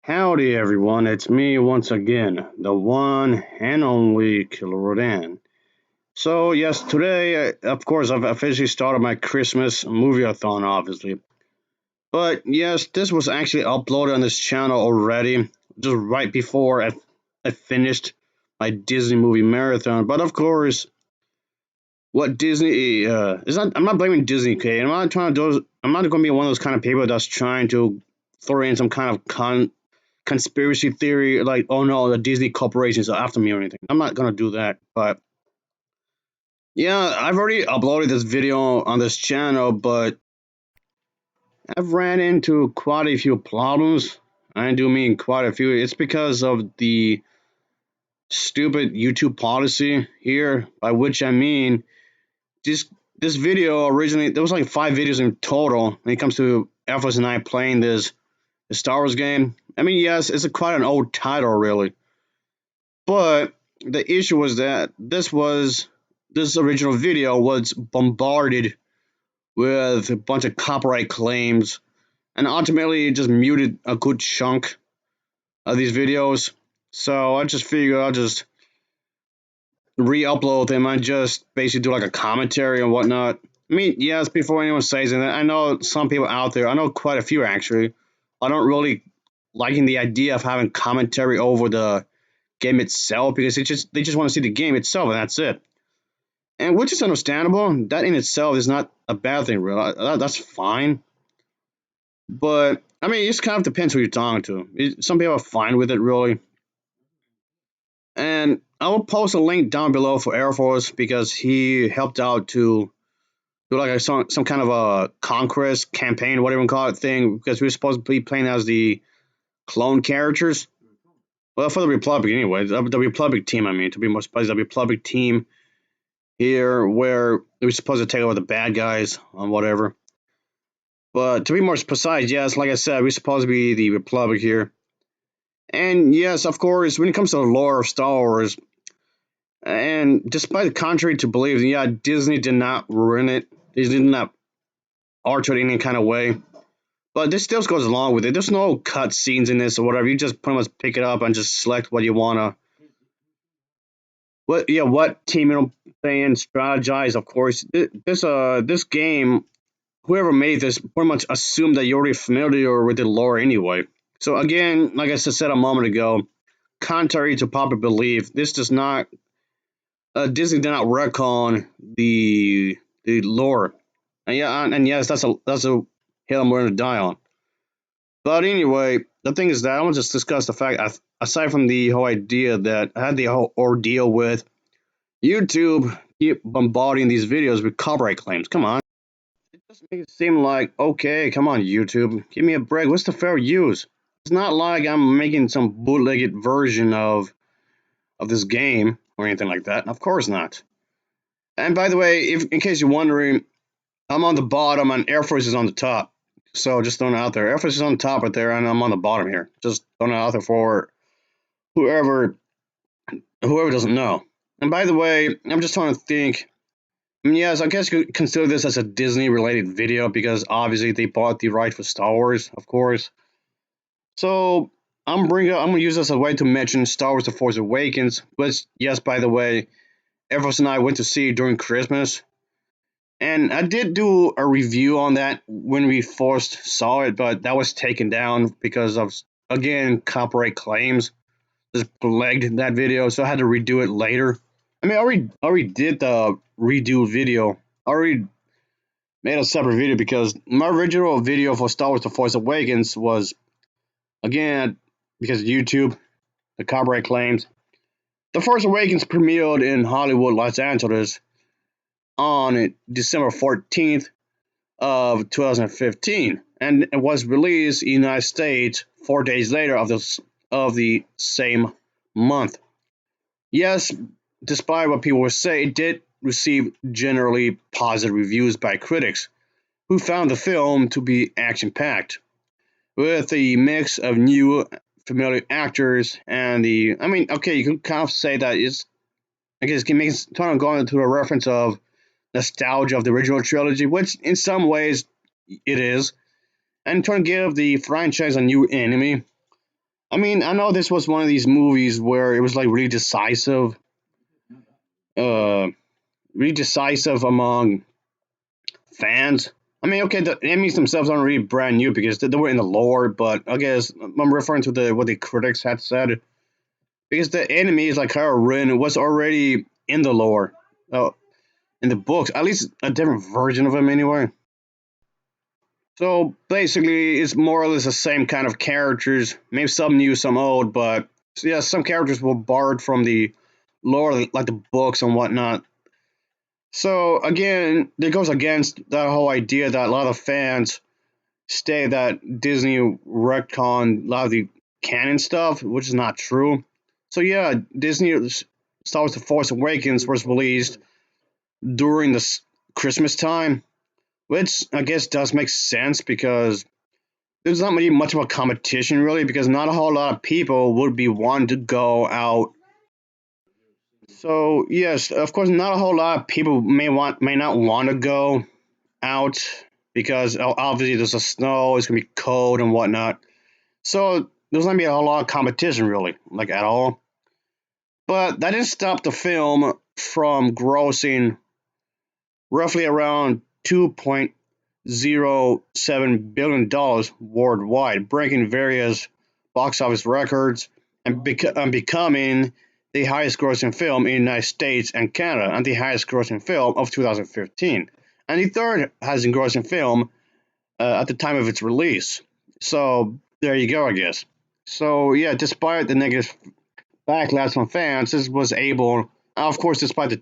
Howdy everyone, it's me once again, the one and only Killer Rodan. So yes, today, of course, I've officially started my Christmas movie-a-thon, obviously. But yes, this was actually uploaded on this channel already, just right before I finished my Disney movie marathon. But of course, what Disney is not, I'm not blaming Disney, okay? I'm not going to be one of those kind of people that's trying to throw in some kind of conspiracy theory like, oh no, the Disney corporations are after me or anything. I'm not gonna do that. But yeah, I've already uploaded this video on this channel, but I've ran into quite a few problems. I do mean quite a few. It's because of the stupid YouTube policy here, by which I mean this this video originally there was like 5 videos in total when it comes to Efforts and I playing the Star Wars game. I mean, yes, it's quite an old title, really. But the issue was that this original video was bombarded with a bunch of copyright claims, and ultimately it just muted a good chunk of these videos. So I just figured I'll just re-upload them and just basically do like a commentary and whatnot. I mean, yes, before anyone says anything, I know some people out there, I know quite a few actually, I don't really liking the idea of having commentary over the game itself because they just want to see the game itself and that's it. And which is understandable. That in itself is not a bad thing, really. That's fine. But I mean, it just kind of depends who you're talking to. Some people are fine with it, really. And I will post a link down below for Air Force because he helped out to do like some kind of a conquest campaign, whatever you call it, thing. Because we were supposed to be playing as the clone characters. Well, for the Republic anyway. The Republic team, I mean, to be more specific, the Republic team here where we're supposed to take over the bad guys on whatever. But to be more precise, yes, like I said, we're supposed to be the Republic here. And yes, of course, when it comes to the lore of Star Wars, and despite the contrary to believe, yeah, Disney did not ruin it. Disney did not alter it in any kind of way. But this still goes along with it. There's no cut scenes in this or whatever. You just pretty much pick it up and just select what you wanna. What team you'll play and strategize. Of course, this game, whoever made this pretty much assumed that you're already familiar with the lore anyway. So again, like I said a moment ago, contrary to popular belief, this does not Disney did not retcon the lore. And yeah, and yes, that's a hill I'm willing to die on. But anyway, the thing is that I want to just discuss the fact, aside from the whole idea that I had the whole ordeal with YouTube keep bombarding these videos with copyright claims. Come on. It just makes it seem like, okay, come on, YouTube, give me a break. What's the fair use? It's not like I'm making some bootlegged version of this game or anything like that. Of course not. And by the way, if in case you're wondering, I'm on the bottom and Air Force is on the top. So just throwing it out there. Air Force is on the top right there, and I'm on the bottom here. Just throwing it out there for whoever whoever doesn't know. And by the way, I'm just trying to think. I mean, yes, I guess you could consider this as a Disney related video because obviously they bought the right for Star Wars, of course. So I'm gonna use this as a way to mention Star Wars: The Force Awakens, which yes, by the way, Everest and I went to see during Christmas, and I did do a review on that when we first saw it, but that was taken down because of again copyright claims. Just plagued that video, so I had to redo it later. I mean, I already did the redo video. I already made a separate video because my original video for Star Wars: The Force Awakens was again because of YouTube, the copyright claims. The Force Awakens premiered in Hollywood, Los Angeles on December 14th of 2015, and it was released in the United States 4 days later of the same month. Yes, despite what people would say, it did receive generally positive reviews by critics, who found the film to be action packed, with a mix of new familiar actors and the. I mean, okay, you can kind of say that it's. I guess it makes kind of going into a reference of nostalgia of the original trilogy, which in some ways it is, and trying to give the franchise a new enemy. I mean, I know this was one of these movies where it was like uh, really decisive among fans. I mean, okay, the enemies themselves aren't really brand new because they were in the lore, but I guess I'm referring to the what the critics had said because the enemies like Kylo Ren was already in the lore, in the books, at least a different version of him anyway. So basically, it's more or less the same kind of characters, maybe some new, some old, but yeah, some characters were borrowed from the lore, like the books and whatnot. So again, it goes against that whole idea that a lot of fans state that Disney retconned a lot of the canon stuff, which is not true. So yeah, Disney Star Wars: The Force Awakens was released during the Christmas time, which I guess does make sense because there's not really much of a competition really because not a whole lot of people would be wanting to go out. So yes, of course, not a whole lot of people may not want to go out because obviously there's a snow, it's gonna be cold and whatnot. So there's not gonna be a whole lot of competition really, like at all. But that didn't stop the film from grossing roughly around $2.07 billion worldwide, breaking various box office records and becoming the highest grossing film in the United States and Canada and the highest grossing film of 2015 and the third highest grossing film at the time of its release. So there you go, I guess. So yeah, despite the negative backlash from fans, this was able, of course, despite the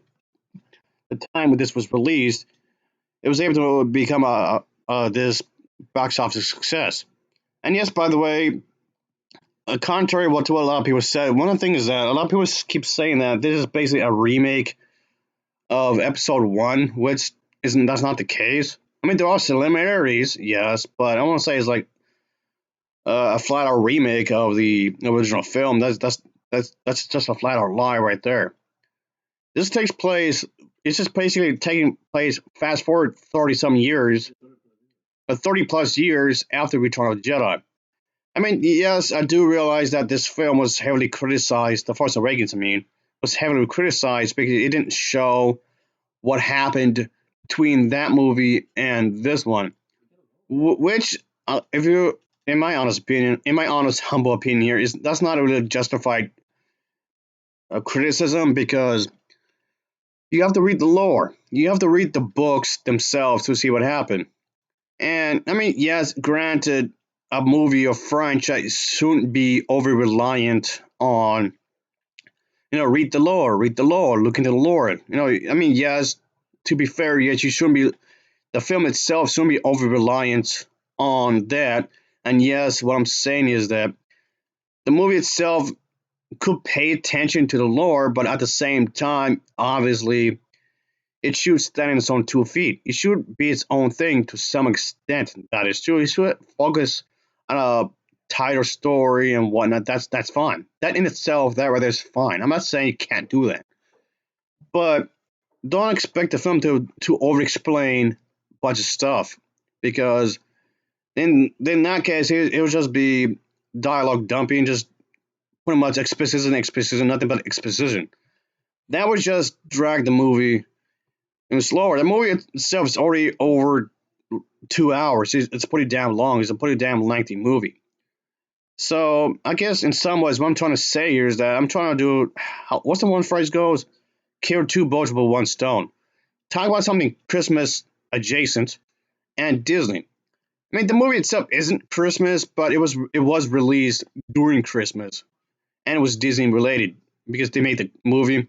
time when this was released, it was able to become this box office success. And yes, by the way, contrary to what a lot of people said, one of the things is that a lot of people keep saying that this is basically a remake of Episode One, which isn't that's not the case. I mean, there are similarities, yes, but I want to say it's like a flat out remake of the original film. That's just a flat out lie right there. This takes place. It's just basically taking place fast forward 30 some years, but 30 plus years after Return of the Jedi. I mean, yes, I do realize that this film was heavily criticized. The Force Awakens, I mean, was heavily criticized because it didn't show what happened between that movie and this one, which, if you, in my honest opinion, in my honest humble opinion here, is that's not a really justified criticism because you have to read the lore, you have to read the books themselves to see what happened. And I mean, yes, granted, a movie or franchise shouldn't be over reliant on, read the lore, look into the lore. I mean, yes, to be fair, yes, you shouldn't be, the film itself shouldn't be over reliant on that. And yes, what I'm saying is that the movie itself could pay attention to the lore, but at the same time, obviously, it should stand on its own 2 feet. It should be its own thing to some extent. That is true. It should focus on a tighter story and whatnot. That's fine. That in itself, that right there is fine. I'm not saying you can't do that, but don't expect the film to over explain a bunch of stuff because in that case, it would just be dialogue dumping, just pretty much exposition, nothing but exposition. That would just drag the movie and slower. The movie itself is already over 2 hours. It's pretty damn long. It's a pretty damn lengthy movie. So I guess in some ways, what I'm trying to say here is that I'm trying to do what's the one phrase goes? Kill two birds with one stone. Talk about something Christmas adjacent and Disney. I mean, the movie itself isn't Christmas, but it was released during Christmas and it was Disney related because they made the movie.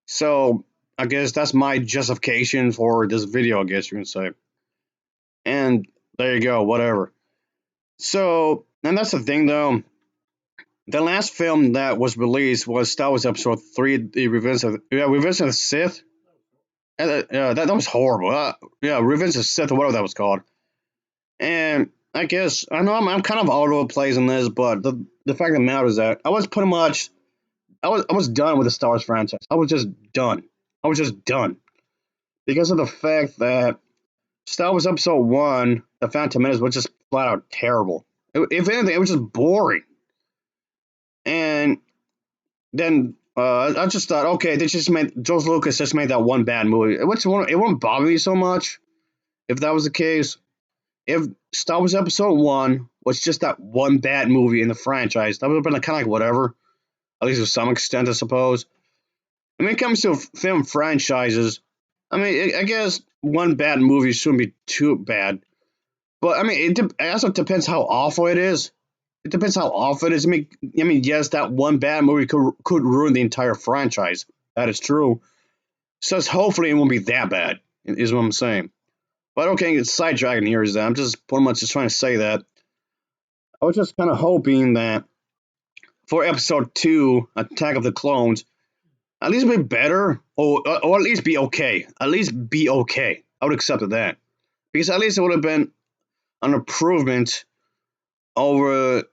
So I guess that's my justification for this video. I guess you can say. And there you go, whatever. So, and that's the thing though. The last film that was released was Star Wars Episode 3, The Revenge of the Sith. And, that was horrible. Yeah, Revenge of the Sith, or whatever that was called. And I guess, I know I'm kind of all over the place in this, but the fact of the matter is that I was pretty much, I was done with the Star Wars franchise. I was just done. I was just done. Because of the fact that Star Wars Episode 1, The Phantom Menace, was just flat out terrible. If anything, it was just boring. And then I just thought, okay, they just made George Lucas just made that one bad movie. It wouldn't bother me so much if that was the case. If Star Wars Episode One was just that one bad movie in the franchise, that would have been kind of like whatever, at least to some extent, I suppose. When it comes to film franchises, I mean, I guess one bad movie shouldn't be too bad. But I mean, it also depends how awful it is. It depends how awful it is. Yes, that one bad movie could ruin the entire franchise. That is true. So hopefully it won't be that bad. Is what I'm saying. But okay, it's sidetracking here is that I'm just pretty much just trying to say that I was just kind of hoping that for episode two, Attack of the Clones, at least be better, or at least be okay. At least be okay. I would accept that because at least it would have been an improvement over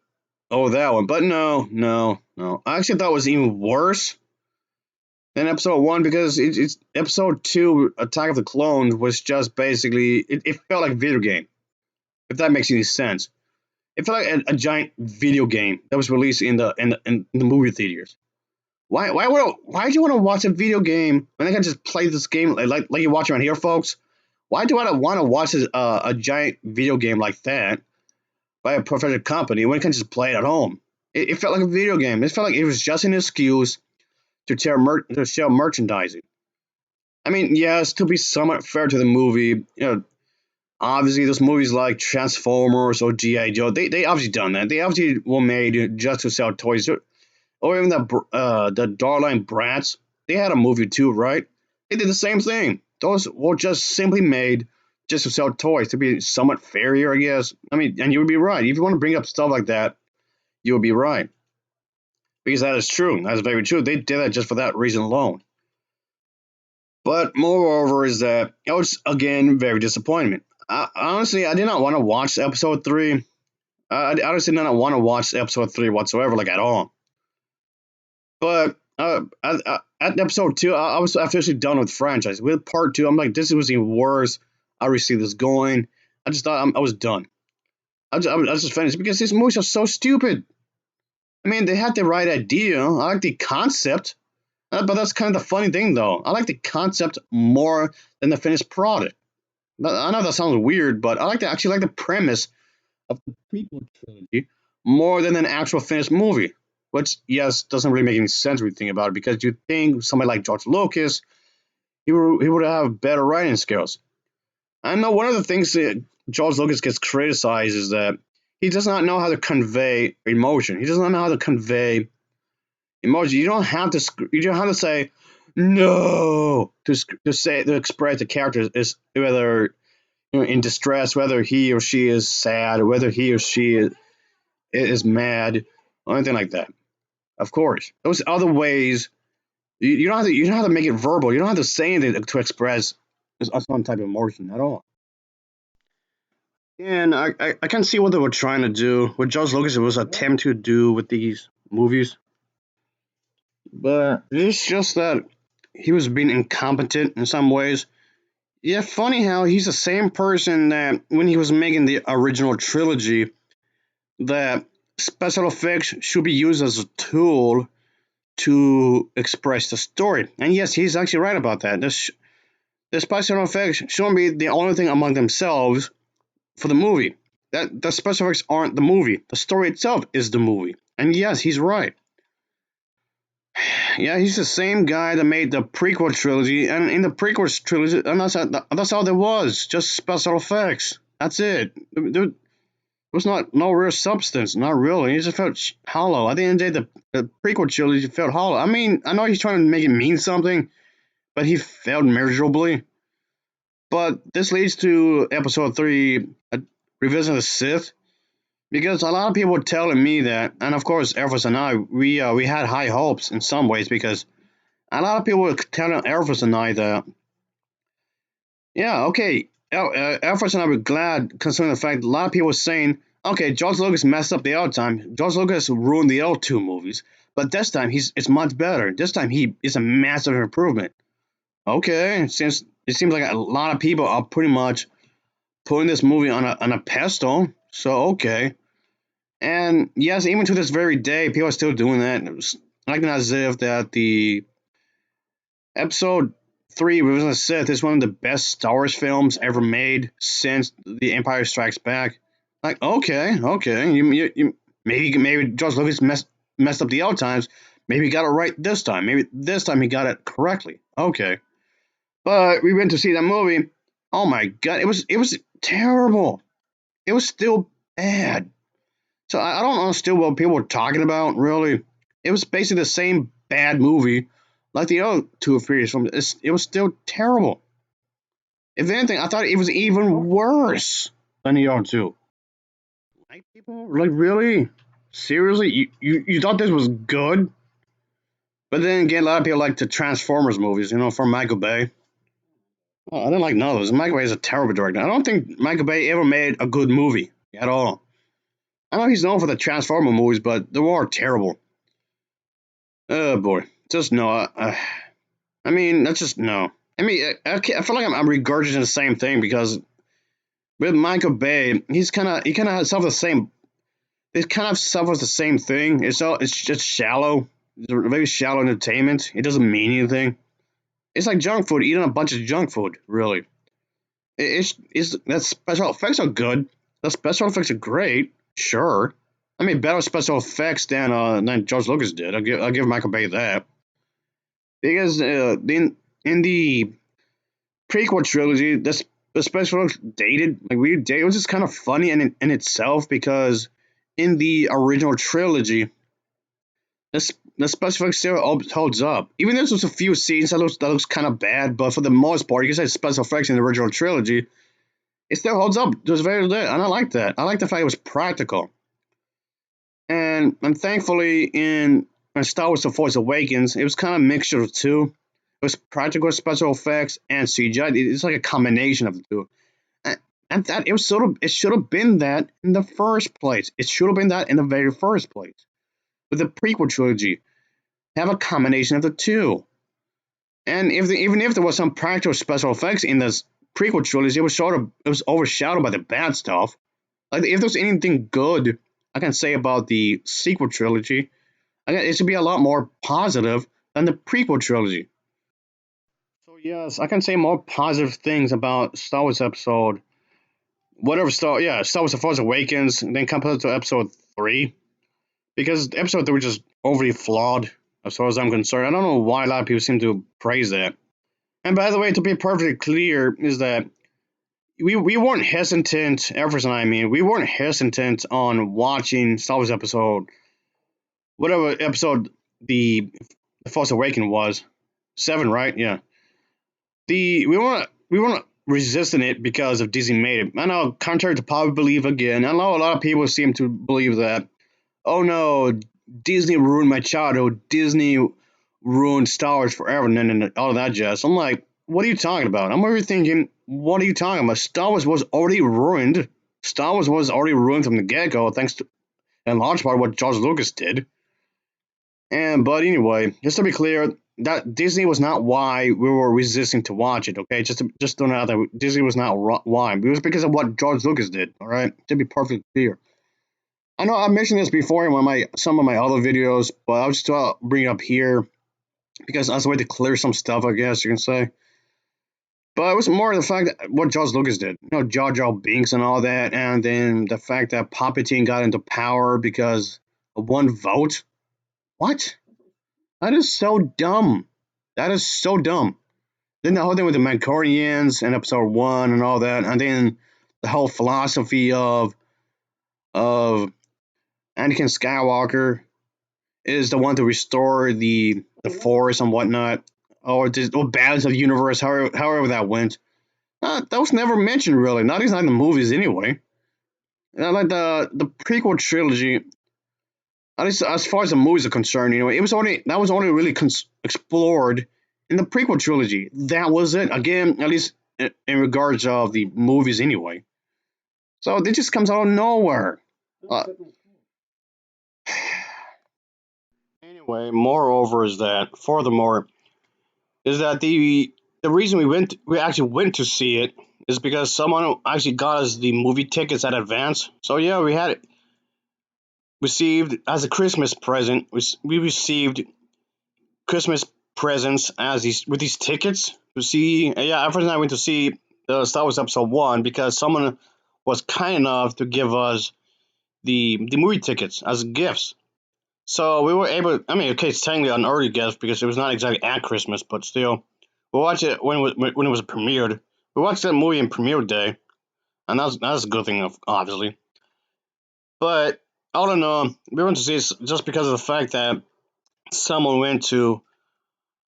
that one. But no. I actually thought it was even worse than episode one because it's episode two, Attack of the Clones, was just basically it felt like a video game. If that makes any sense, it felt like a giant video game that was released in the movie theaters. Why do you want to watch a video game when I can just play this game like you watch around here, folks? Why do I want to watch a giant video game like that by a professional company when I can just play it at home? It felt like a video game. It felt like it was just an excuse to sell merchandising. I mean, yes, to be somewhat fair to the movie, obviously those movies like Transformers or G.I. Joe, they obviously done that. They obviously were made just to sell toys. Or even the Darline Brats, they had a movie too, right? They did the same thing. Those were just simply made just to sell toys, to be somewhat fair here, I guess. I mean, and you would be right. If you want to bring up stuff like that, you would be right. Because that is true. That is very true. They did that just for that reason alone. But moreover is that I was, again, very disappointment. Honestly, I did not want to watch episode 3. I honestly did not want to watch episode 3 whatsoever, like at all. But at episode two, I was officially done with the franchise. With part two, I'm like, this was even worse. I already see this going. I just thought I was done. I was just finished because these movies are so stupid. I mean, they had the right idea. I like the concept, but that's kind of the funny thing, though. I like the concept more than the finished product. I know that sounds weird, but actually like the premise of the prequel trilogy more than an actual finished movie. Which, yes, doesn't really make any sense when you think about it, because you think somebody like George Lucas, he would have better writing skills. I know one of the things that George Lucas gets criticized is that he does not know how to convey emotion. He does not know how to convey emotion. You don't have to say no to express the character is whether in distress, whether he or she is sad, or whether he or she is mad, or anything like that. Of course, those other ways you don't have to make it verbal. You don't have to say anything to express some type of emotion at all. And I can see what they were trying to do. What George Lucas was attempt to do with these movies, but it's just that he was being incompetent in some ways. Yeah, funny how he's the same person that when he was making the original trilogy, that special effects should be used as a tool to express the story. And yes, he's actually right about that. The special effects shouldn't be the only thing among themselves for the movie. That the special effects aren't the movie. The story itself is the movie. And yes, he's right. Yeah, he's the same guy that made the prequel trilogy, and in the prequel trilogy, and that's all there was, just special effects. That's it. There was not no real substance, not really. It just felt hollow. At the end of the day, the prequel trilogy felt hollow. I mean, I know he's trying to make it mean something, but he failed miserably. But this leads to episode 3, Revision of the Sith, because a lot of people were telling me that, and of course, Elvis and I, we had high hopes in some ways, because a lot of people were telling Elvis and I that, yeah, okay, Elvis and I were glad concerning the fact that a lot of people were saying, okay, George Lucas messed up the other time. George Lucas ruined the other two movies, but this time it's much better. This time it's a massive improvement. Okay, it seems like a lot of people are pretty much putting this movie on a pedestal. So okay, And yes, even to this very day, people are still doing that. It was acting as if that the episode three, Revenge of the Sith, is one of the best Star Wars films ever made since The Empire Strikes Back. Like, okay, maybe George Lucas messed up the other times. Maybe he got it right this time. Maybe this time he got it correctly. Okay, but we went to see that movie. Oh my god, it was terrible. It was still bad. So I don't understand what people were talking about. Really, it was basically the same bad movie like the other two or three from. It was still terrible. If anything, I thought it was even worse than the other two. Like people, like really, seriously, you thought this was good? But then again, a lot of people like the Transformers movies, from Michael Bay. Well, I didn't like none of those. Michael Bay is a terrible director. I don't think Michael Bay ever made a good movie at all. I know he's known for the Transformer movies, but they were all terrible. Oh boy, just no. I mean, that's just no. I mean, I feel like I'm regurgitating the same thing because with Michael Bay, he kind of suffers the same. It kind of suffers the same thing. It's just shallow. It's a very shallow entertainment. It doesn't mean anything. It's like junk food, eating a bunch of junk food. Really, it's that special effects are good. The special effects are great. Sure, I mean better special effects than George Lucas did. I'll give Michael Bay that because in the prequel trilogy, the special effects dated like weird dated. It was just kind of funny in itself because in the original trilogy, the special effects still holds up. Even though there's a few scenes that looks kind of bad, but for the most part, you can say special effects in the original trilogy, it still holds up. It was very good, and I like that. I like the fact it was practical. And thankfully in Star Wars: The Force Awakens, it was kind of a mixture of the two. It was practical special effects and CGI. It's like a combination of the two. And that it should have been that in the first place. It should have been that in the very first place. With the prequel trilogy, have a combination of the two. And even if there was some practical special effects in this prequel trilogy, it was overshadowed by the bad stuff. Like if there's anything good I can say about the sequel trilogy, it should be a lot more positive than the prequel trilogy. So yes, I can say more positive things about Star Wars episode Star Wars: The Force Awakens, and then compared to episode three because episode three was just overly flawed as far as I'm concerned. I don't know why a lot of people seem to praise that. And by the way, to be perfectly clear, is that we weren't hesitant, Everson. I mean, we weren't hesitant on watching Star Wars episode, whatever episode the Force Awakening was, 7, right? Yeah. We weren't resisting it because of Disney made it. I know, contrary to popular belief again, I know a lot of people seem to believe that, oh no, Disney ruined my childhood. Disney ruined Star Wars forever, and all of that jazz. I'm like, what are you talking about? I'm already thinking, what are you talking about? Star Wars was already ruined. Star Wars was already ruined from the get go, thanks to, in large part, what George Lucas did. But anyway, just to be clear, that Disney was not why we were resisting to watch it. Okay, just don't know that Disney was not why. It was because of what George Lucas did. All right, to be perfectly clear. I know I mentioned this before in some of my other videos, but I'll just bring it up here because as a way to clear some stuff, I guess you can say. But it was more the fact that what George Lucas did, Jar Jar Binks and all that, and then the fact that Palpatine got into power because of one vote. What? That is so dumb. That is so dumb. Then the whole thing with the Mancorians in episode one and all that, and then the whole philosophy of Anakin Skywalker is the one to restore the Force and whatnot, or balance of the universe, however that went. That was never mentioned really. Not even in the movies anyway. Like the prequel trilogy, at least as far as the movies are concerned, that was only really explored in the prequel trilogy. That was it. Again, at least in regards of the movies anyway. So it just comes out of nowhere. Uh, anyway, moreover is that furthermore is that the reason we actually went to see it is because someone actually got us the movie tickets at advance. So yeah, we had it. received as a Christmas present. We received Christmas presents as these with these tickets to see. Yeah, Alfred and I went to see the Star Wars Episode One because someone was kind enough to give us the movie tickets as gifts. So we were able. I mean, okay, it's technically an early gift because it was not exactly at Christmas, but still, we watched it when it was premiered. We watched that movie in premiere day, and that's a good thing, obviously. But I don't know. We went to see it just because of the fact that someone went to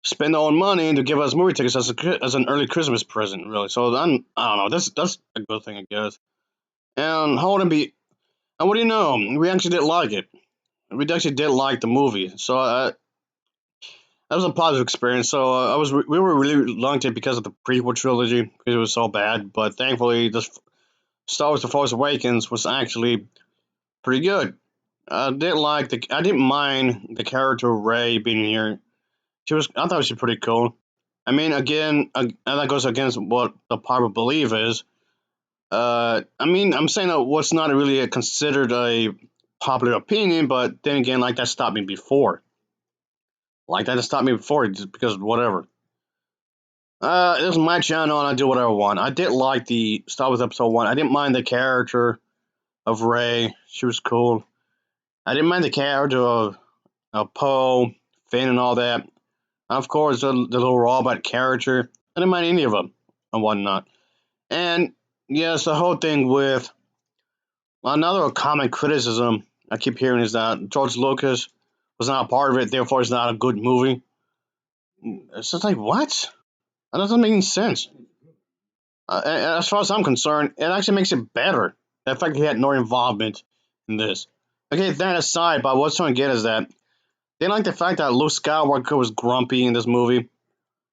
spend their own money to give us movie tickets as an early Christmas present, really. So I don't know. That's a good thing, I guess. And how would it be? And what do you know? We actually did like it. We actually did like the movie. So that was a positive experience. So we were really reluctant because of the prequel trilogy because it was so bad. But thankfully, this Star Wars: The Force Awakens was actually pretty good. I didn't mind the character Rey being here. I thought she was pretty cool. I mean, again, and that goes against what the popular belief is. I mean, I'm saying that what's not really considered a popular opinion, but then again, like that stopped me before. Like that stopped me before just because whatever. This is my channel and I do whatever I want. I did like the Star Wars Episode 1. I didn't mind the character of Rey. She was cool. I didn't mind the character of Poe, Finn, and all that. And of course, the little robot character. I didn't mind any of them and whatnot. And yes, the whole thing with another common criticism I keep hearing is that George Lucas was not a part of it, therefore it's not a good movie. It's just like, what? That doesn't make any sense. As far as I'm concerned, it actually makes it better. The fact he had no involvement in this. Okay, that aside, but what's trying to get is that they like the fact that Luke Skywalker was grumpy in this movie. It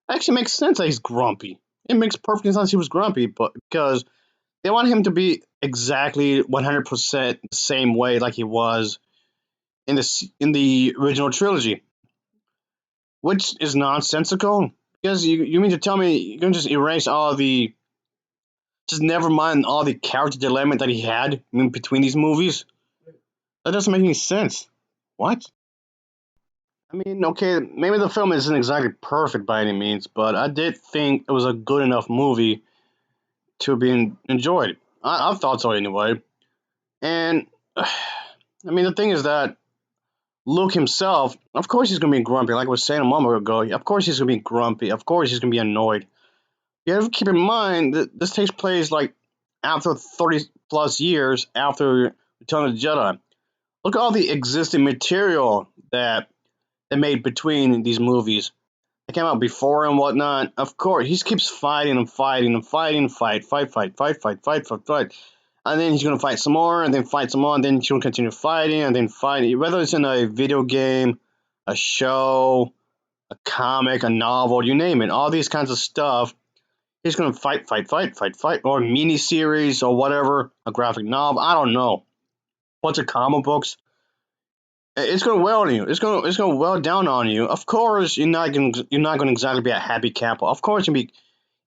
actually makes sense that he's grumpy. It makes perfect sense he was grumpy, but because they want him to be exactly 100% the same way like he was in the original trilogy, which is nonsensical. Because you mean to tell me you're gonna just erase all the just never mind all the character development that he had in between these movies? That doesn't make any sense. What? I mean, okay, maybe the film isn't exactly perfect by any means, but I did think it was a good enough movie to be enjoyed. I thought so anyway. And I mean, the thing is that Luke himself, of course, he's gonna be grumpy. Like I was saying a moment ago, of course he's gonna be grumpy. Of course he's gonna be annoyed. You have to keep in mind that this takes place like after 30 plus years after Return of the Jedi. Look at all the existing material that they made between these movies. They came out before and whatnot. Of course, he keeps fighting and fighting and fighting, fight. And then he's gonna fight some more, and then fight some more, and then he's gonna continue fighting, and then fighting. Whether it's in a video game, a show, a comic, a novel, you name it, all these kinds of stuff. He's gonna fight, or a mini series or whatever, a graphic novel. I don't know. Bunch of comic books. It's gonna wear on you. It's gonna wear down on you. Of course, you're not gonna exactly be a happy camper. Of course, you be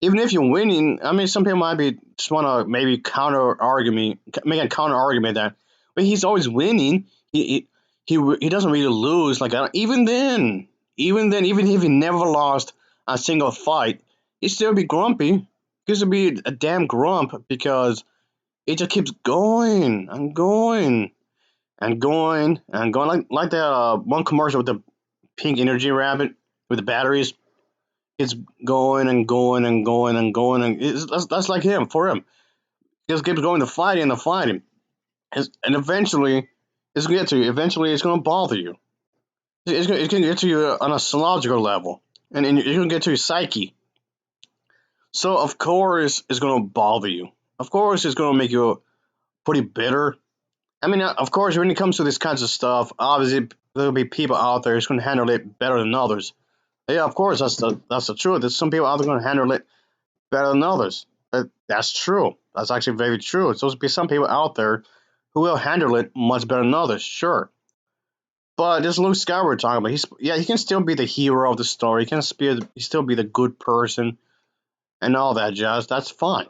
even if you're winning. I mean, some people might be just wanna maybe counter argument, make a counter argument that, but he's always winning. He doesn't really lose. Like even if he never lost a single fight, he'd still be grumpy. He still be a damn grump because it just keeps going and going and going and going like that one commercial with the pink energy rabbit with the batteries. It's going and going and going and going and that's like him for him. He just keeps going to fighting and the fighting, and eventually it's gonna get to you. Eventually, it's gonna bother you. It's gonna get to you on a psychological level, and it's gonna get to your psyche. So of course it's gonna bother you. Of course it's gonna make you pretty bitter. I mean, of course, when it comes to this kinds of stuff, obviously there'll be people out there who's going to handle it better than others. Yeah, of course, that's the truth. There's some people out there going to handle it better than others. That's true. That's actually very true. So there'll be some people out there who will handle it much better than others. Sure, but this Luke Skywalker we're talking about, he can still be the hero of the story. He still be the good person and all that jazz. That's fine.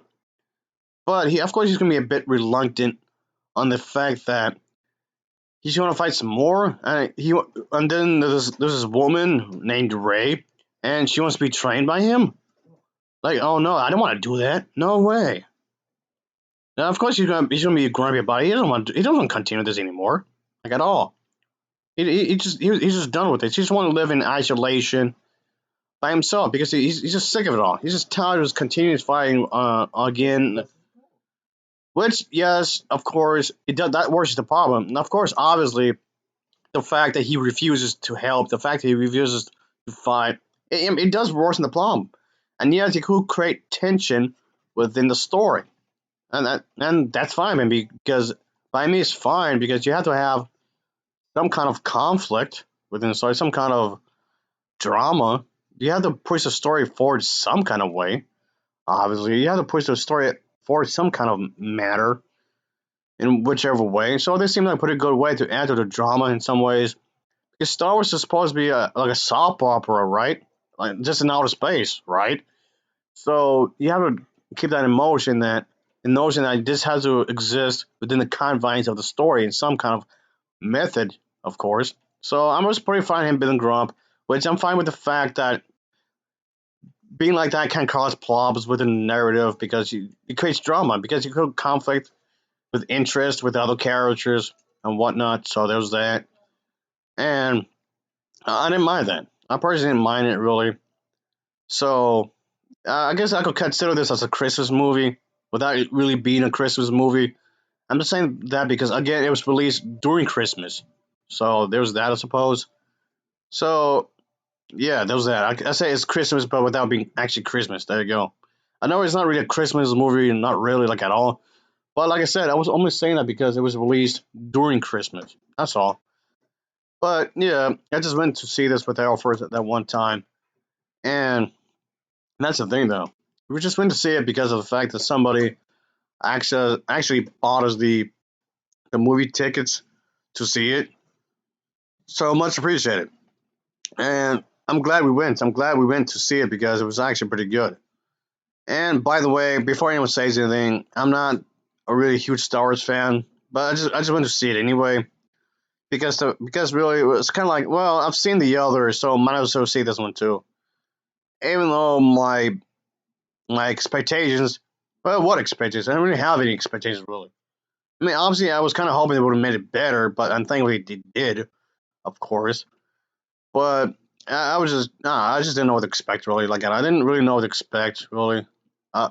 But of course, he's going to be a bit reluctant on the fact that he's gonna fight some more, and then there's this woman named Ray, and she wants to be trained by him. Like, oh no, I don't want to do that. No way. Now, of course, he's gonna be grumpy about it. He doesn't want to continue this anymore, like at all. He's just done with it. He just want to live in isolation by himself because he's just sick of it all. He's just tired of continuous fighting again. Which, yes, of course, it does, that worsens the problem. And of course, obviously, the fact that he refuses to help, the fact that he refuses to fight, it does worsen the problem. And yes, it could create tension within the story, and that's fine, man. Because by me, it's fine because you have to have some kind of conflict within the story, some kind of drama. You have to push the story forward some kind of way. Obviously, you have to push the story forward some kind of matter in whichever way. So this seems like a pretty good way to add to the drama in some ways. Because Star Wars is supposed to be like a soap opera, right? Like just in outer space, right? So you have to keep that in motion, that the notion that this has to exist within the confines of the story in some kind of method, of course. So I'm just pretty fine him being Grump, which I'm fine with the fact that being like that can cause problems within the narrative because it creates drama, because you could conflict with interest with other characters and whatnot. So there's that. And I didn't mind that. I personally didn't mind it really. So I guess I could consider this as a Christmas movie without it really being a Christmas movie. I'm just saying that because again, it was released during Christmas, so there's that, I suppose. So yeah, there was that. I say it's Christmas, but without being actually Christmas. There you go. I know it's not really a Christmas movie, not really like at all. But like I said, I was only saying that because it was released during Christmas. That's all. But yeah, I just went to see this with Errol first at that one time, and that's the thing though. We just went to see it because of the fact that somebody actually bought us the movie tickets to see it. So much appreciated. And I'm glad we went. I'm glad we went to see it because it was actually pretty good. And by the way, before anyone says anything, I'm not a really huge Star Wars fan, but I just went to see it anyway because really it was kind of like, well, I've seen the other, so might as well see this one too. Even though my expectations, well, what expectations? I don't really have any expectations really. I mean, obviously, I was kind of hoping they would have made it better, but unthankfully they did, of course. But I was just, nah, I just didn't know what to expect really. Like, I didn't really know what to expect really, uh,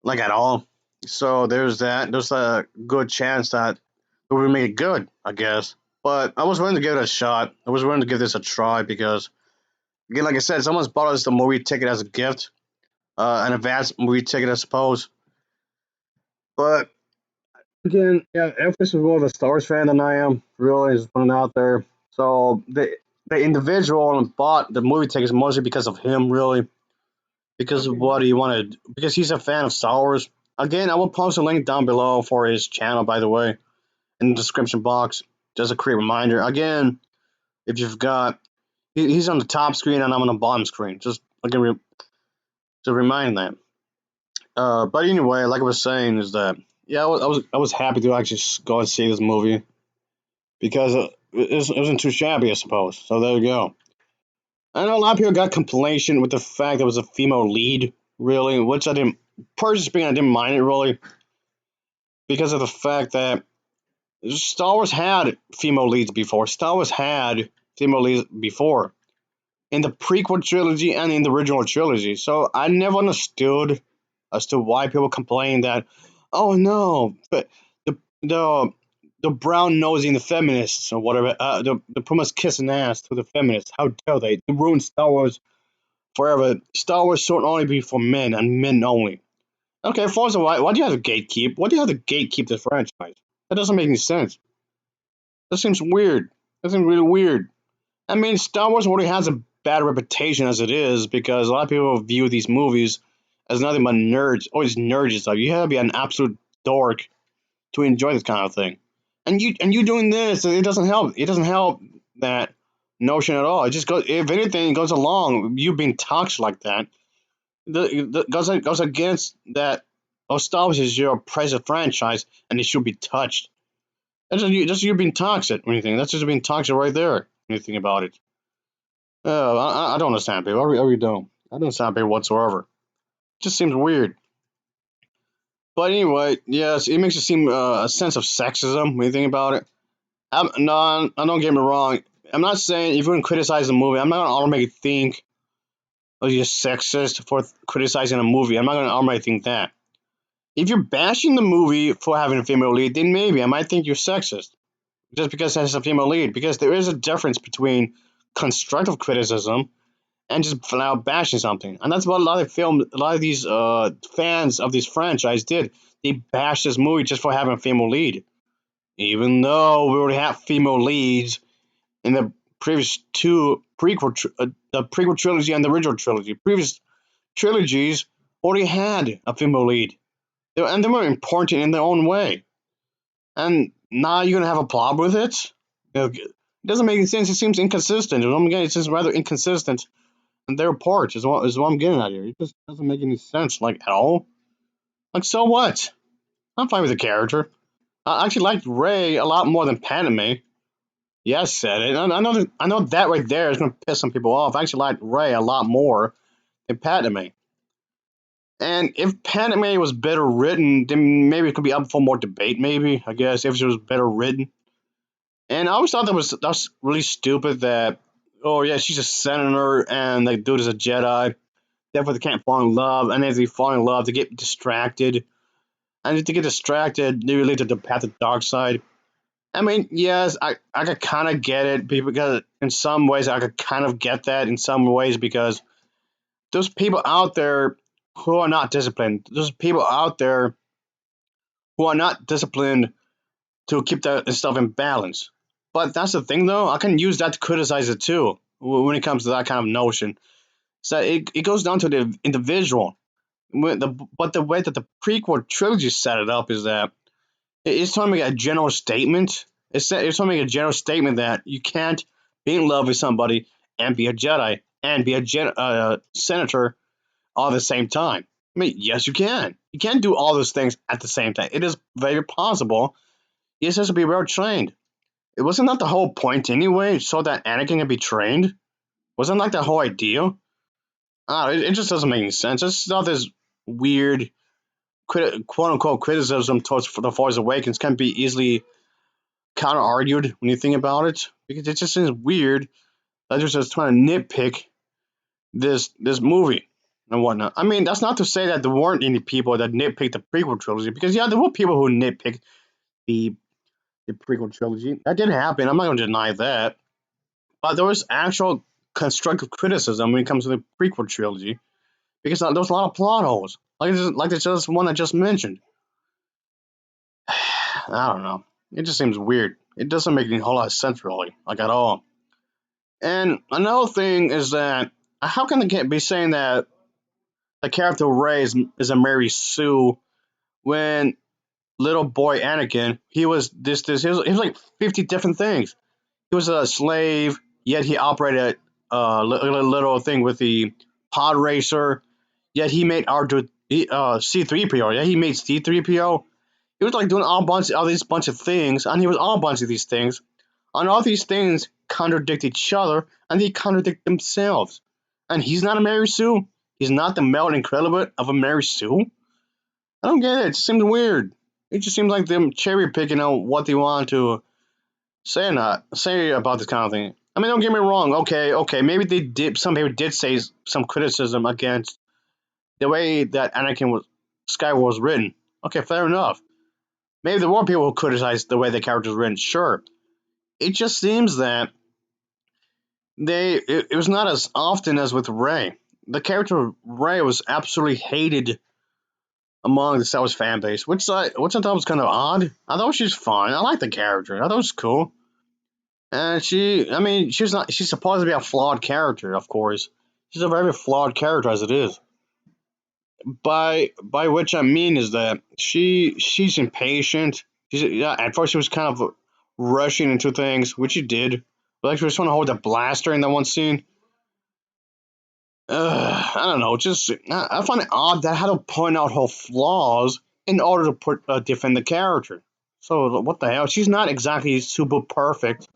like at all. So there's that. There's a good chance that they would make it good, I guess. But I was willing to give it a shot. I was willing to give this a try because, again, like I said, someone's bought us the movie ticket as a gift, an advanced movie ticket, I suppose. But again, yeah, Elvis is more of a Star Wars fan than I am. Really, just putting it out there. So the individual bought the movie tickets mostly because of him, really, because of what he wanted, because he's a fan of Star Wars. Again, I will post a link down below for his channel, by the way, in the description box. Just a quick reminder. Again, if you've got, he's on the top screen and I'm on the bottom screen. Just again, to remind them. But anyway, like I was saying, is that yeah, I was happy to actually go and see this movie because it wasn't too shabby, I suppose. So there you go. I know a lot of people got complacent with the fact there was a female lead, really, which I didn't. Personally speaking, I didn't mind it really because of the fact that Star Wars had female leads before. Star Wars had female leads before in the prequel trilogy and in the original trilogy. So I never understood as to why people complain that, oh no, but the the brown nosing the feminists or whatever, the pretty much kissing ass to the feminists. How dare they ruin Star Wars forever? Star Wars should only be for men and men only. Okay, first of all, why do you have to gatekeep? Why do you have to gatekeep the franchise? That doesn't make any sense. That seems weird. That seems really weird. I mean, Star Wars already has a bad reputation as it is because a lot of people view these movies as nothing but nerds, always nerds and stuff. You have to be an absolute dork to enjoy this kind of thing. And you doing this, it doesn't help. It doesn't help that notion at all. It just goes. If anything, it goes along. You being toxic like that, goes against that. Oh, Star Wars is your present franchise, and it should be touched. That's you being toxic. When you think that's just being toxic right there. When you think about it, I don't understand people. I really don't. I don't understand people whatsoever. It just seems weird. But anyway, yes, it makes it seem a sense of sexism when you think about it. No, don't get me wrong. I'm not saying if you're going to criticize the movie, I'm not going to automatically think, oh, you're sexist for criticizing a movie. I'm not going to automatically think that. If you're bashing the movie for having a female lead, then maybe I might think you're sexist just because it has a female lead. Because there is a difference between constructive criticism and just flat out bashing something. And that's what a lot of these fans of this franchise did. They bashed this movie just for having a female lead, even though we already have female leads in the previous two the prequel trilogy and the original trilogy. Previous trilogies already had a female lead, and they were important in their own way. And now you're gonna have a problem with it? It doesn't make any sense. It seems inconsistent. Again, it seems rather inconsistent on their part. Is what I'm getting at here. It just doesn't make any sense, like at all. Like so what? I'm fine with the character. I actually liked Ray a lot more than Padme. Yes, said it. I know that right there is gonna piss some people off. I actually liked Ray a lot more than Padme. And if Padme was better written, then maybe it could be up for more debate. Maybe I guess if she was better written. And I always thought that's really stupid. That oh yeah, she's a senator and the dude is a Jedi. Therefore, they can't fall in love, and if they fall in love, they get distracted. And if they get distracted, they relate to the path of the dark side. I mean, yes, I could kind of get it because in some ways I could kind of get that in some ways because those people out there who are not disciplined, those people out there who are not disciplined to keep that stuff in balance. But that's the thing, though. I can use that to criticize it too when it comes to that kind of notion. So it goes down to the individual. But the way that the prequel trilogy set it up is that it's trying to make a general statement. It's trying to make a general statement that you can't be in love with somebody and be a Jedi and be a senator all at the same time. I mean, yes, you can. You can do all those things at the same time. It is very possible. You just have to be well trained. It wasn't that the whole point anyway, so that Anakin can be trained? Wasn't like the whole idea? It just doesn't make any sense. It's not this weird quote unquote criticism towards the Force Awakens can be easily counter argued when you think about it because it just seems weird that they're just trying to nitpick this movie and whatnot. I mean, that's not to say that there weren't any people that nitpicked the prequel trilogy because yeah, there were people who nitpicked the the prequel trilogy. That did happen. I'm not going to deny that, but there was actual constructive criticism when it comes to the prequel trilogy because there was a lot of plot holes, like it's just one I just mentioned. I don't know. It just seems weird. It doesn't make any whole lot of sense really, like at all. And another thing is that how can they be saying that the character Ray is a Mary Sue when little boy Anakin he was like 50 different things. He was a slave, yet he operated a little thing with the pod racer. Yet he made C3PO. Yeah, he made C3PO. He was like doing all these bunch of things, and he was all a bunch of these things, and all these things contradict each other, and they contradict themselves. And he's not a Mary Sue. He's not the male equivalent of a Mary Sue. I don't get it. It just seems weird. It just seems like them cherry picking out what they want to say about this kind of thing. I mean, don't get me wrong. Okay, maybe they did. Some people did say some criticism against the way that Skywalker was written. Okay, fair enough. Maybe there were people who criticized the way the character was written. Sure, it just seems that it was not as often as with Ray. The character Ray was absolutely hated among the Star Wars fan base, which I thought was kind of odd. I thought she was fine. I liked the character. I thought it was cool. And I mean, she's not. She's supposed to be a flawed character, of course. She's a very flawed character as it is. By which I mean is that she's impatient. Yeah, at first she was kind of rushing into things, which she did. Like she was trying to hold the blaster in that one scene. I don't know. Just I find it odd that I had to point out her flaws in order to defend the character. So what the hell? She's not exactly super perfect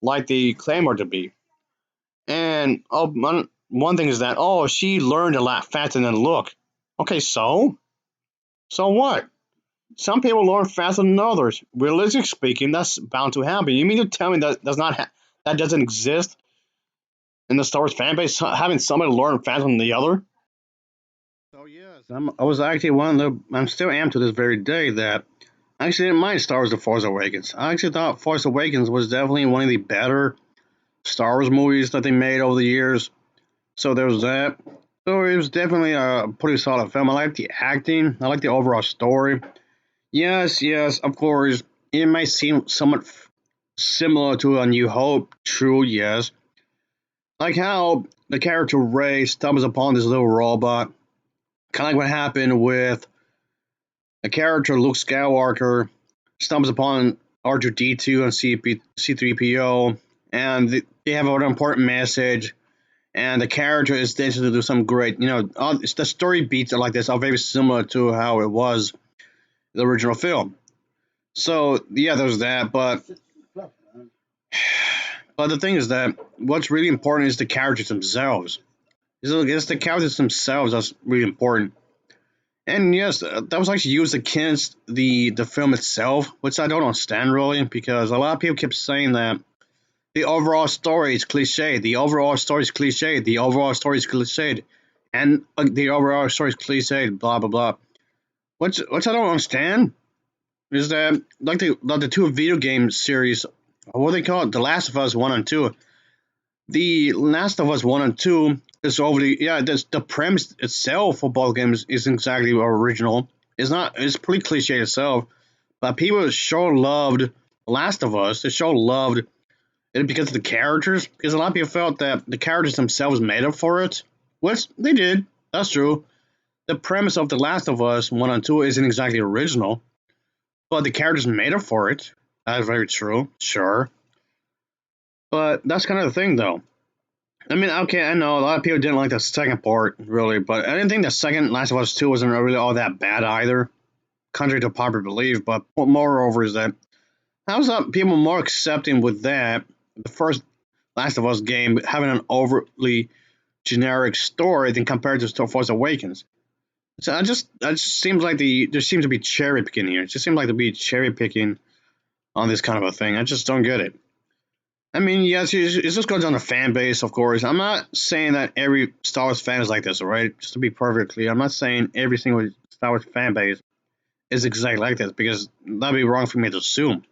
like they claim her to be. And one thing is that she learned a lot faster than look. Okay, so what? Some people learn faster than others. Realistically speaking, that's bound to happen. You mean to tell me that that doesn't exist in the Star Wars fan base? Having somebody learn faster than the other? So yes, I was actually one of the. I'm still am to this very day that I actually didn't mind Star Wars: The Force Awakens. I actually thought Force Awakens was definitely one of the better Star Wars movies that they made over the years. So there was that. So it was definitely a pretty solid film. I like the acting. I like the overall story. Yes, yes, of course. It might seem somewhat similar to A New Hope. True, yes. Like how the character Ray stumbles upon this little robot. Kind of like what happened with the character Luke Skywalker stumbles upon R2D2 and C3PO, and they have an important message. And the character is destined to do some great, the story beats like this are very similar to how it was the original film. So yeah, there's that, but the thing is that what's really important is the characters themselves. It's the characters themselves that's really important. And yes, that was actually used against the film itself, which I don't understand really, because a lot of people kept saying that the overall story is cliche, the overall story is cliche, the overall story is cliched, and the overall story is cliched, blah blah blah. Which I don't understand is that like the two video game series, what they call it, The Last of Us One and Two. The Last of Us One and Two is overly the premise itself for both games isn't exactly original. It's not. It's pretty cliche itself, but people sure loved Last of Us. They sure loved it because of the characters. Because a lot of people felt that the characters themselves made up for it, which they did. That's true. The premise of The Last of Us One and Two isn't exactly original, but the characters made up for it. That's very true. Sure, but that's kind of the thing, though. I mean, okay, I know a lot of people didn't like the second part, really, but I didn't think the second Last of Us 2 wasn't really all that bad either, contrary to popular belief. But moreover, is that how's that people more accepting with that, the first Last of Us game having an overly generic story than compared to Star Force Awakens? So it just seems like there seems to be cherry picking here. It just seems like to be cherry picking on this kind of a thing. I just don't get it. I mean, yes, it just goes on the fan base, of course. I'm not saying that every Star Wars fan is like this, all right? Just to be perfectly clear, I'm not saying every single Star Wars fan base is exactly like this because that'd be wrong for me to assume.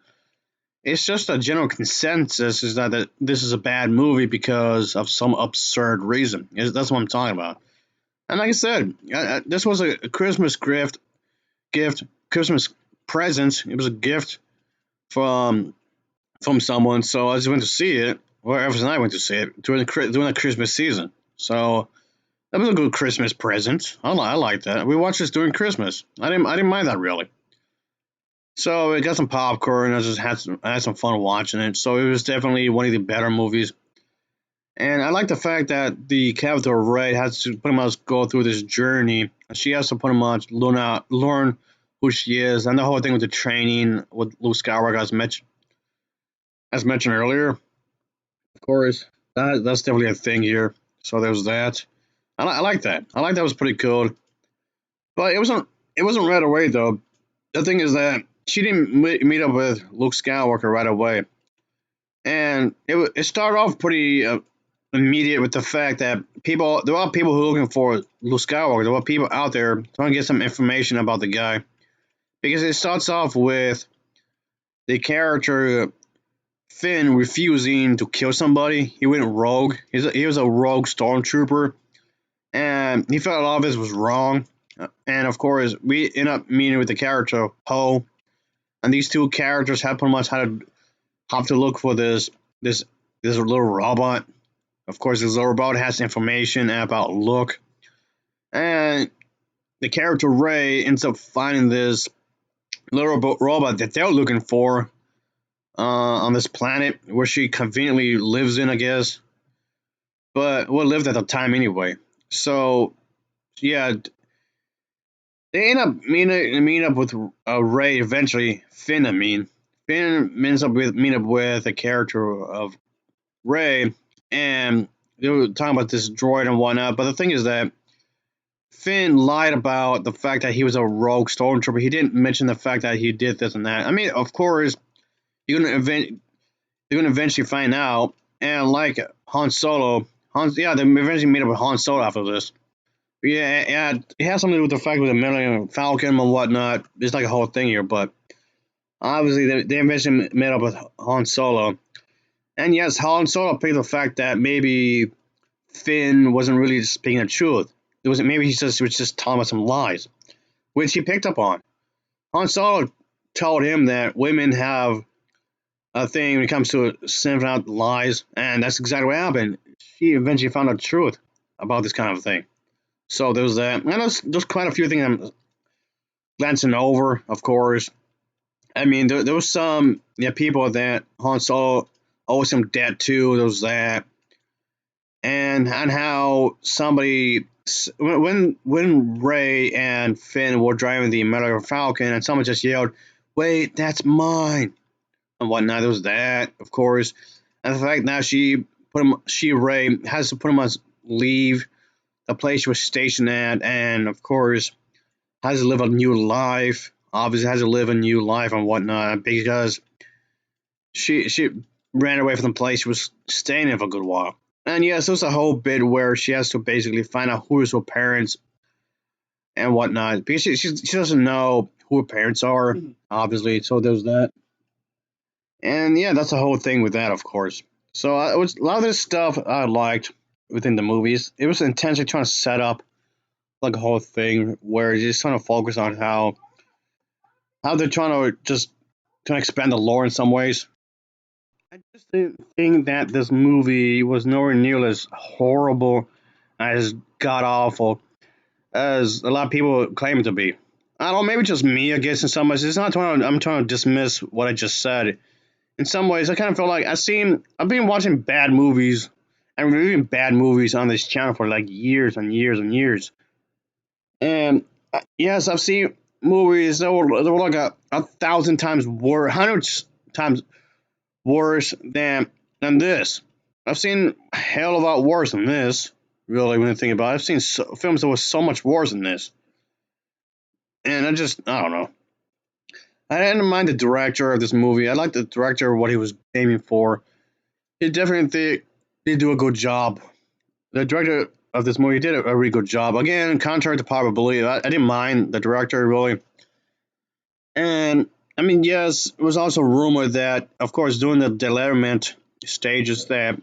It's just a general consensus is that this is a bad movie because of some absurd reason. That's what I'm talking about. And like I said, this was a Christmas gift, Christmas present. It was a gift from from someone, so I just went to see it. Well, ever since I went to see it during the Christmas season. So that was a good Christmas present. I like that. We watched this during Christmas. I didn't mind that really. So I got some popcorn. I had some fun watching it. So it was definitely one of the better movies. And I like the fact that the character Ray has to pretty much go through this journey. She has to pretty much learn who she is, and the whole thing with the training with Luke Skywalker, as mentioned earlier. Of course, that's definitely a thing here. So there's that. I like that. I like that was pretty cool. But it wasn't right away though. The thing is that she didn't meet up with Luke Skywalker right away, and it started off pretty immediate with the fact that there are people who are looking for Luke Skywalker. There are people out there trying to get some information about the guy because it starts off with the character Finn refusing to kill somebody. He went rogue. He was a rogue stormtrooper, and he felt a lot of this was wrong. And of course, we end up meeting with the character Poe, and these two characters have pretty much have to look for this little robot. Of course, this little robot has information about Luke, and the character Ray ends up finding this little robot that they're looking for on this planet where she conveniently lives in, I guess. But lived at the time anyway. So yeah, they end up meeting up with Ray eventually. Finn ends up with meeting up with the character of Ray, and they were talking about this droid and whatnot. But the thing is that Finn lied about the fact that he was a rogue stormtrooper. He didn't mention the fact that he did this and that. I mean, of course, you're gonna eventually find out. And like Han Solo, yeah, they eventually meet up with Han Solo after this. Yeah, it has something to do with the fact with the Millennium Falcon and whatnot. It's like a whole thing here, but obviously they eventually met up with Han Solo. And yes, Han Solo picked the fact that maybe Finn wasn't really speaking the truth. It was maybe he was just telling us some lies, which he picked up on. Han Solo told him that women have a thing when it comes to sniffing out lies, and that's exactly what happened. She eventually found out the truth about this kind of thing. So there's that. And there's quite a few things I'm glancing over, of course. I mean, there was some people that Han Solo owes some debt to. There was that, and how somebody when Ray and Finn were driving the Millennium Falcon, and someone just yelled, "Wait, that's mine!" and whatnot. There was that, of course, and the fact now Ray has to put him on leave the place she was stationed at, and of course has to live a new life. Obviously, has to live a new life and whatnot because she ran away from the place she was staying in for a good while. And yes, there's a whole bit where she has to basically find out who is her parents and whatnot because she doesn't know who her parents are, obviously. So there's that. And yeah, that's the whole thing with that, of course. So it was a lot of this stuff I liked within the movies. It was intentionally trying to set up like a whole thing where you're just trying to focus on how they're trying to just trying to expand the lore in some ways. I just didn't think that this movie was nowhere near as horrible, as god awful as a lot of people claim it to be. I don't know, maybe just me, I guess, in some ways. It's not I'm trying to dismiss what I just said. In some ways, I kind of feel like I've been watching bad movies and reviewing bad movies on this channel for like years and years and years. And yes, I've seen movies that were like a thousand times worse, hundreds times worse than this. I've seen a hell of a lot worse than this. Really, when you think about it, I've seen films that were so much worse than this, and I don't know. I didn't mind the director of this movie. I like the director what he was aiming for. He definitely did do a good job. The director of this movie did a really good job. Again, contrary to popular belief, I didn't mind the director really. And I mean, yes, it was also rumored that, of course, during the development stages, that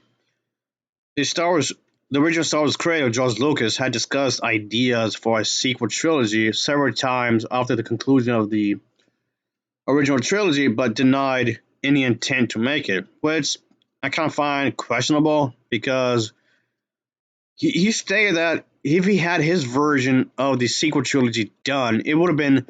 the Star Wars, the original Star Wars creator George Lucas had discussed ideas for a sequel trilogy several times after the conclusion of the original trilogy, but denied any intent to make it, which I kind of find questionable because he stated that if he had his version of the sequel trilogy done, it would have been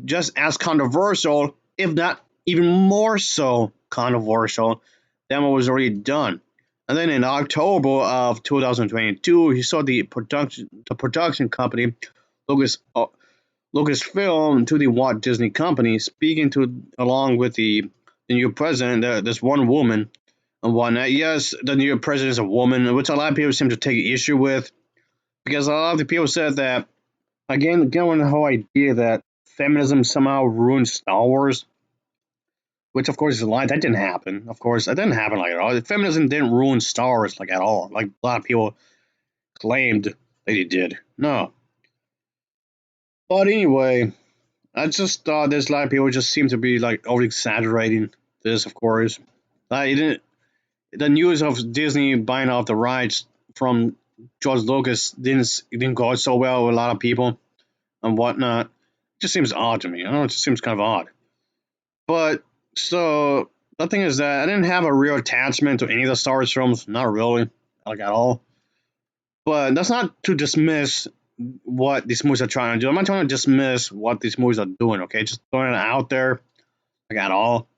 just as controversial, if not even more so controversial than what was already done. And then in October of 2022, he saw the production company Lucasfilm to the Walt Disney Company speaking to along with the new president, this one woman and whatnot. Yes, the new president is a woman, which a lot of people seem to take issue with because a lot of the people said that again with the whole idea that feminism somehow ruined Star Wars, which of course is a lie. That didn't happen. Of course, that didn't happen like at all. Feminism didn't ruin Star Wars like at all. Like a lot of people claimed that it did. No. But anyway, I just thought there's a lot of people just seem to be like over exaggerating this. Of course, it didn't. The news of Disney buying off the rights from George Lucas didn't go so well with a lot of people and whatnot. It just seems odd to me. I don't know. It just seems kind of odd. But so the thing is that I didn't have a real attachment to any of the Star Wars films, not really, like at all. But that's not to dismiss what these movies are trying to do. I'm not trying to dismiss what these movies are doing. Okay, just throwing it out there, like at all.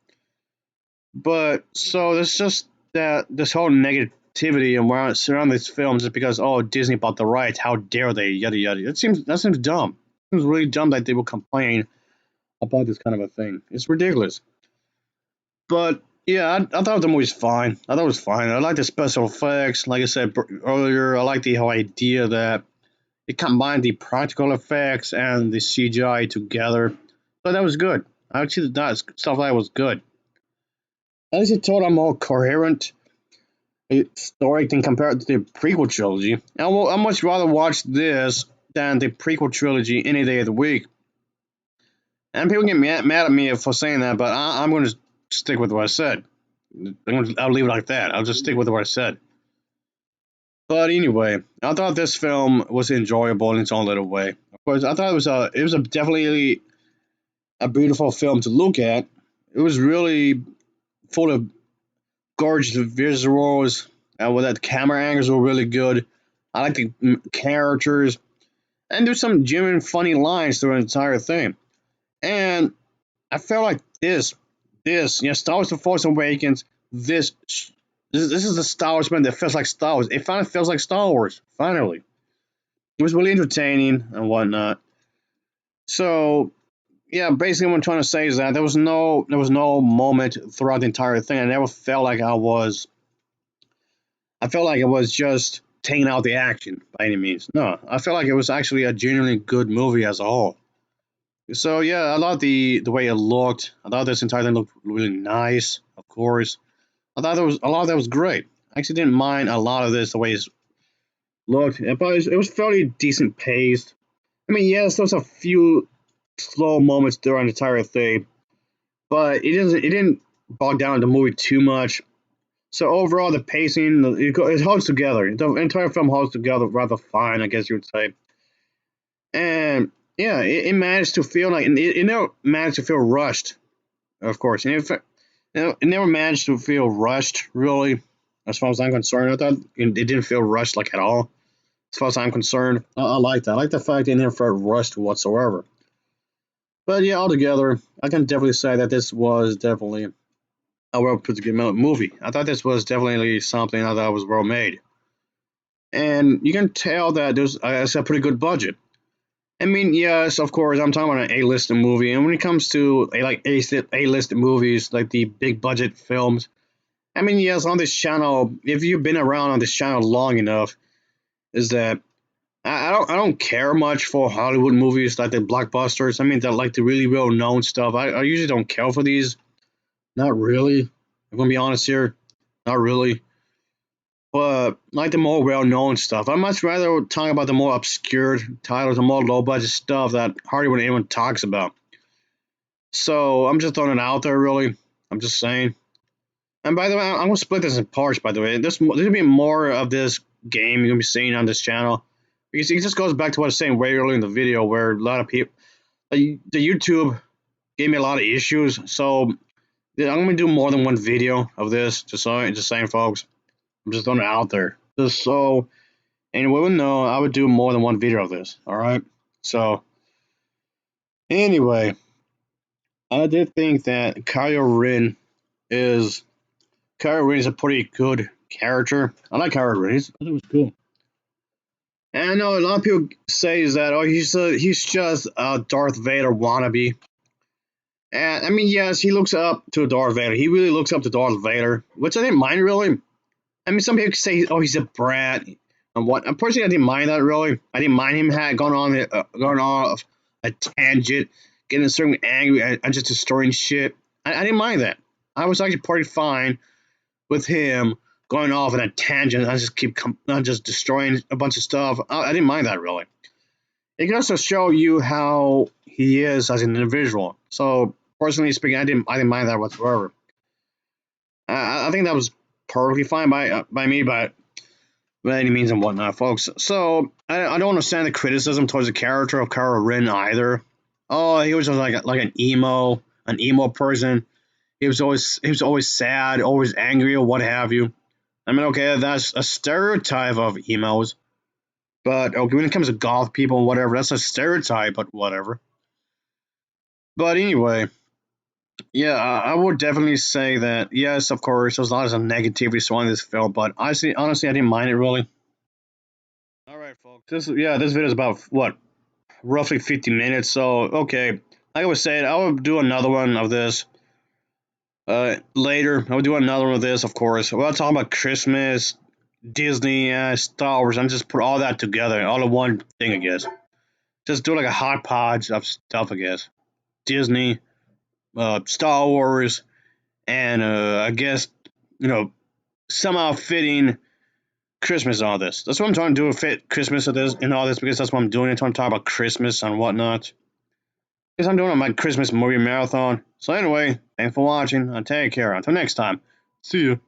But so there's just that this whole negativity and around these films is because Disney bought the rights. How dare they? Yada yada. That seems dumb. It was really dumb that they would complain about this kind of a thing. It's ridiculous. But yeah, I thought the movie was fine. I thought it was fine. I like the special effects. Like I said earlier, I like the whole idea that it combined the practical effects and the CGI together. So that was good. I actually thought stuff like that was good. At least it told a more coherent story than compared to the prequel trilogy. And I much rather watch this than the prequel trilogy any day of the week. And people get mad at me for saying that, but I'm going to stick with what I said. I'll leave it like that. I'll just stick with what I said. But anyway, I thought this film was enjoyable in its own little way. Of course, I thought it was a definitely a beautiful film to look at. It was really full of gorgeous visuals, and with that camera angles were really good. I like the characters, and there's some genuine funny lines through the entire thing. And I felt like Star Wars: The Force Awakens, this this is the Star Wars man that feels like Star Wars. It finally feels like Star Wars. Finally, it was really entertaining and whatnot. So yeah, basically what I'm trying to say is that there was no moment throughout the entire thing. I never felt like I felt like it was just taking out the action by any means. No, I felt like it was actually a genuinely good movie as a whole. So yeah, I love the way it looked. I thought this entire thing looked really nice. Of course, I thought there was a lot of that was great. I actually didn't mind a lot of this the way it looked, but it was fairly decent paced. I mean, yes, there was a few slow moments during the entire thing, but it didn't bog down the movie too much. So overall, the pacing it holds together. The entire film holds together rather fine, I guess you would say. And yeah, it managed to feel like it never managed to feel rushed. Of course, and it never managed to feel rushed really, as far as I'm concerned. I thought it didn't feel rushed like at all. As far as I'm concerned, I like that. I like the fact that it never felt rushed whatsoever. But yeah, altogether, I can definitely say that this was definitely a well put together movie. I thought this was definitely something I thought was well made, and you can tell that there's it's a pretty good budget. I mean, yes, of course, I'm talking about an A-list movie, and when it comes to A-list movies, like the big budget films, I mean, yes, on this channel, if you've been around on this channel long enough, is that I don't care much for Hollywood movies like the blockbusters. I mean, that like the really well known stuff. I usually don't care for these. Not really. I'm gonna be honest here. Not really. But like the more well known stuff. I'd much rather talk about the more obscure titles, the more low budget stuff that hardly anyone talks about. So I'm just throwing it out there, really. I'm just saying. And by the way, I'm gonna split this in parts. By the way, there's gonna be more of this game you're gonna be seeing on this channel because it just goes back to what I was saying way earlier in the video, where a lot of people, the YouTube gave me a lot of issues. So yeah, I'm gonna do more than one video of this. Just saying, folks. I'm just throwing it out there, just so anyone would know. I would do more than one video of this. All right. So anyway, I did think that is Kylo Ren is a pretty good character. I like Kylo Ren. I thought it was cool. And I know a lot of people say is that he's just a Darth Vader wannabe. And I mean, yes, he looks up to Darth Vader. He really looks up to Darth Vader, which I didn't mind really. I mean, some people say, "Oh, he's a brat," and what. And personally, I didn't mind that really. I didn't mind him going off a tangent, getting certain angry and just destroying shit. I didn't mind that. I was actually pretty fine with him going off on a tangent. I just not just destroying a bunch of stuff. I didn't mind that really. It can also show you how he is as an individual. So personally speaking, I didn't mind that whatsoever. I think that was perfectly fine by me, but by any means and whatnot, folks. So I don't understand the criticism towards the character of Kylo Ren either. Oh, he was just like an emo person. He was always sad, always angry, or what have you. I mean, okay, that's a stereotype of emos, but okay, when it comes to goth people and whatever, that's a stereotype, but whatever. But anyway, yeah, I would definitely say that yes, of course, there's a lot of negativity surrounding this film, but honestly, I didn't mind it really. All right, folks. This video is about what roughly 50 minutes. So okay, like I was saying, I will do another one of this later. I will do another one of this, of course. We'll talk about Christmas, Disney, Star Wars, and just put all that together, all in one thing, I guess. Just do like a hot podge of stuff, I guess. Disney, Star Wars, and I guess you know somehow fitting Christmas and all this. That's what I'm trying to do, fit Christmas of this and all this because that's what I'm doing. I'm trying to talk about Christmas and whatnot. Because I'm doing my Christmas movie marathon. So anyway, thanks for watching. Take care. Until next time. See you.